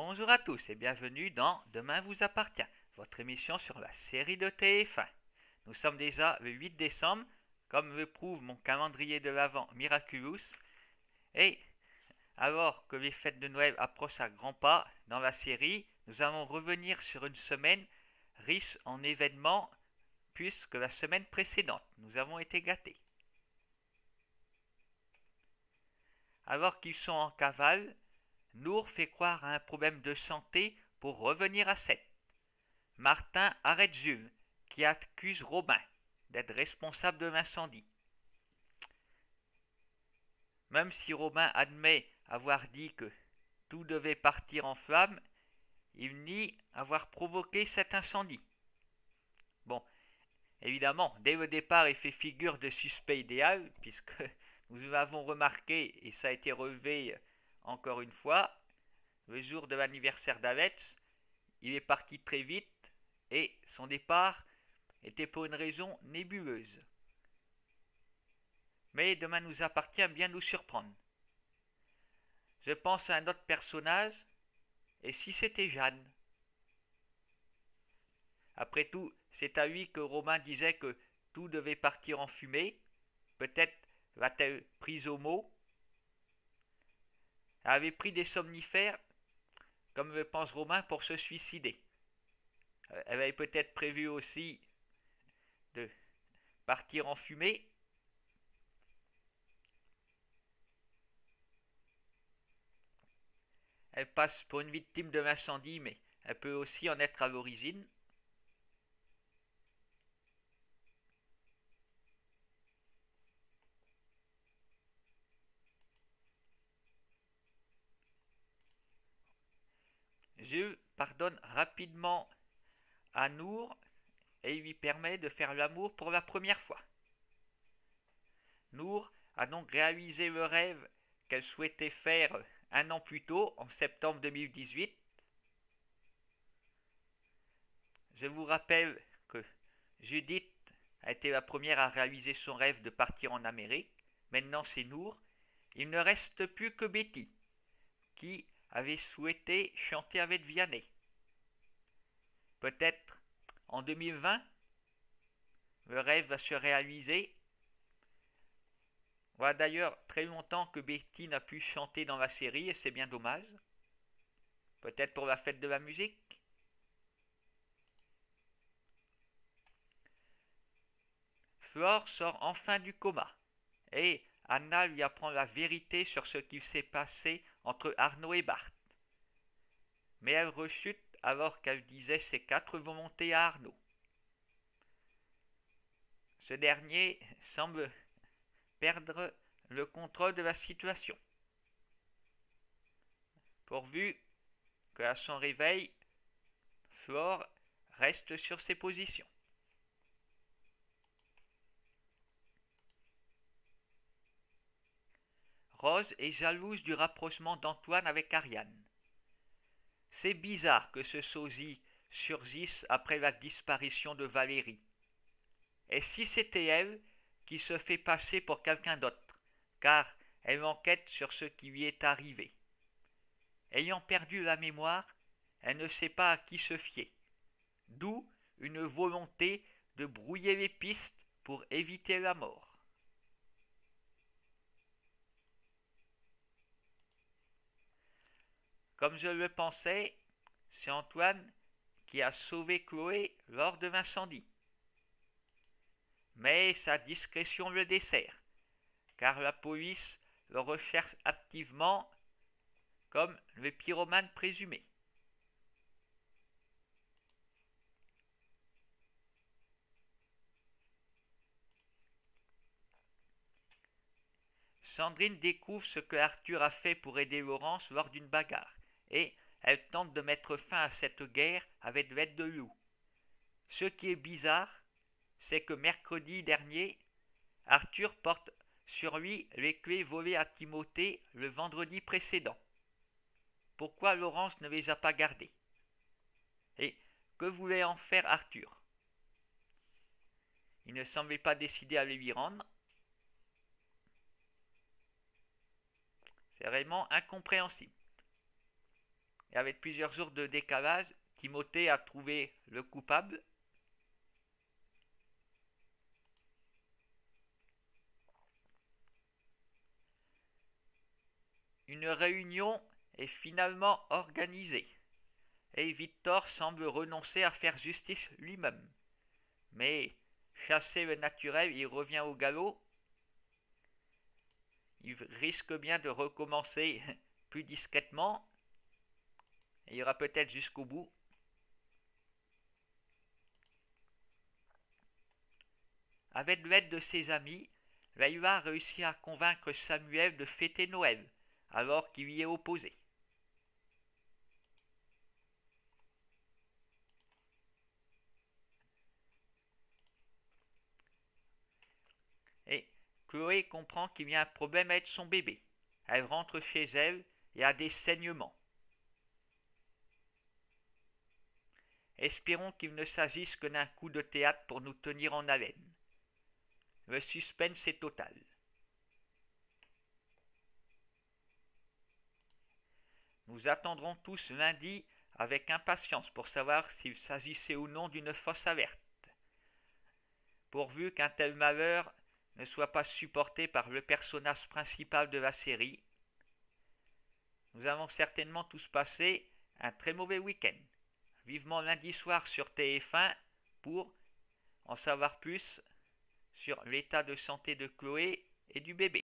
Bonjour à tous et bienvenue dans Demain vous appartient, votre émission sur la série de TF1. Nous sommes déjà le 8 décembre, comme le prouve mon calendrier de l'Avent Miraculous, et alors que les fêtes de Noël approchent à grands pas dans la série, nous allons revenir sur une semaine riche en événements, puisque la semaine précédente, nous avons été gâtés. Alors qu'ils sont en cavale, Nour fait croire à un problème de santé pour revenir à 7. Martin arrête Jules, qui accuse Robin d'être responsable de l'incendie. Même si Robin admet avoir dit que tout devait partir en flammes, il nie avoir provoqué cet incendie. Bon, évidemment, dès le départ, il fait figure de suspect idéal, puisque nous l'avons remarqué, et ça a été relevé encore une fois, le jour de l'anniversaire d'Alex, il est parti très vite, et son départ était pour une raison nébuleuse. Mais demain nous appartient bien nous surprendre. Je pense à un autre personnage, et si c'était Jeanne? Après tout, c'est à lui que Romain disait que tout devait partir en fumée. Peut-être l'a-t-elle prise au mot. Elle avait pris des somnifères, comme le pense Romain, pour se suicider. Elle avait peut-être prévu aussi de partir en fumée. Elle passe pour une victime de l'incendie, mais elle peut aussi en être à l'origine. Jules pardonne rapidement à Nour et lui permet de faire l'amour pour la première fois. Nour a donc réalisé le rêve qu'elle souhaitait faire un an plus tôt, en septembre 2018. Je vous rappelle que Judith a été la première à réaliser son rêve de partir en Amérique. Maintenant c'est Nour. Il ne reste plus que Betty, qui avait souhaité chanter avec Vianney. Peut-être en 2020, le rêve va se réaliser. Voilà d'ailleurs très longtemps que Betty n'a pu chanter dans la série et c'est bien dommage. Peut-être pour la fête de la musique. Flore sort enfin du coma et Anna lui apprend la vérité sur ce qui s'est passé entre Arnaud et Bart. Mais elle rechute alors qu'elle disait ses 4 volontés à Arnaud. Ce dernier semble perdre le contrôle de la situation. Pourvu qu'à son réveil, Flore reste sur ses positions. Rose est jalouse du rapprochement d'Antoine avec Ariane. C'est bizarre que ce sosie surgisse après la disparition de Valérie. Et si c'était elle qui se fait passer pour quelqu'un d'autre, car elle enquête sur ce qui lui est arrivé. Ayant perdu la mémoire, elle ne sait pas à qui se fier. D'où une volonté de brouiller les pistes pour éviter la mort. Comme je le pensais, c'est Antoine qui a sauvé Chloé lors de l'incendie. Mais sa discrétion le dessert, car la police le recherche activement comme le pyromane présumé. Sandrine découvre ce que Arthur a fait pour aider Laurence lors d'une bagarre, et elle tente de mettre fin à cette guerre avec l'aide de Lou. Ce qui est bizarre, c'est que mercredi dernier, Arthur porte sur lui les clés volées à Timothée le vendredi précédent. Pourquoi Laurence ne les a pas gardées? Et que voulait en faire Arthur? Il ne semblait pas décidé à les lui rendre. C'est vraiment incompréhensible. et avec plusieurs jours de décalage, Timothée a trouvé le coupable. Une réunion est finalement organisée et Victor semble renoncer à faire justice lui-même. Mais chassé le naturel, il revient au galop. Il risque bien de recommencer plus discrètement. Il ira peut-être jusqu'au bout. Avec l'aide de ses amis, Leïla réussit à convaincre Samuel de fêter Noël, alors qu'il y est opposé. Et Chloé comprend qu'il y a un problème avec son bébé. Elle rentre chez elle et a des saignements. Espérons qu'il ne s'agisse que d'un coup de théâtre pour nous tenir en haleine. Le suspense est total. Nous attendrons tous lundi avec impatience pour savoir s'il s'agissait ou non d'une fausse alerte, pourvu qu'un tel malheur ne soit pas supporté par le personnage principal de la série. Nous avons certainement tous passé un très mauvais week-end. Vivement lundi soir sur TF1 pour en savoir plus sur l'état de santé de Chloé et du bébé.